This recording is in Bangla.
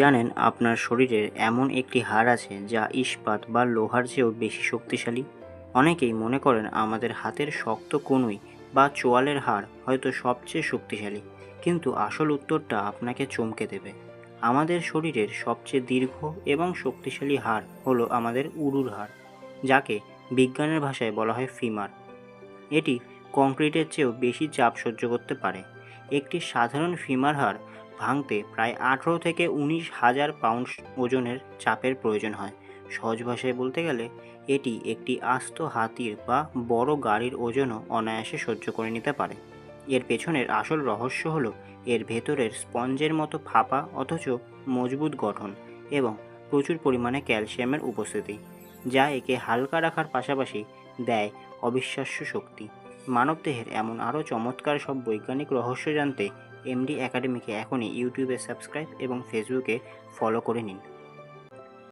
জানেন আপনার শরীরের এমন একটি হাড় আছে যা ইস্পাত বা লোহার চেয়েও বেশি শক্তিশালী। অনেকেই মনে করেন আমাদের হাতের শক্ত কনুই বা চোয়ালের হাড় হয়তো সবচেয়ে শক্তিশালী, কিন্তু আসল উত্তরটা আপনাকে চমকে দেবে। আমাদের শরীরের সবচেয়ে দীর্ঘ এবং শক্তিশালী হাড় হলো আমাদের উরুর হাড়, যাকে বিজ্ঞানের ভাষায় বলা হয় ফিমার। এটি কংক্রিটের চেয়েও বেশি চাপ সহ্য করতে পারে। একটি সাধারণ ফিমার হাড় ভাঙতে প্রায় 18 থেকে 19,000 পাউন্ড ওজনের চাপের প্রয়োজন হয়। সহজ ভাষায় বলতে গেলে এটি একটি আস্ত হাতির বা বড় গাড়ির ওজনও অনায়াসে সহ্য করে নিতে পারে। এর পেছনের আসল রহস্য হলো এর ভেতরের স্পঞ্জের মতো ফাঁপা অথচ মজবুত গঠন এবং প্রচুর পরিমাণে ক্যালসিয়ামের উপস্থিতি, যা একে হালকা রাখার পাশাপাশি দেয় অবিশ্বাস্য শক্তি। মানবদেহের এমন আরও চমৎকার সব বৈজ্ঞানিক রহস্য জানতে এমডি একাডেমিকে এখনই ইউটিউবে সাবস্ক্রাইব এবং ফেসবুকে ফলো করে নিন।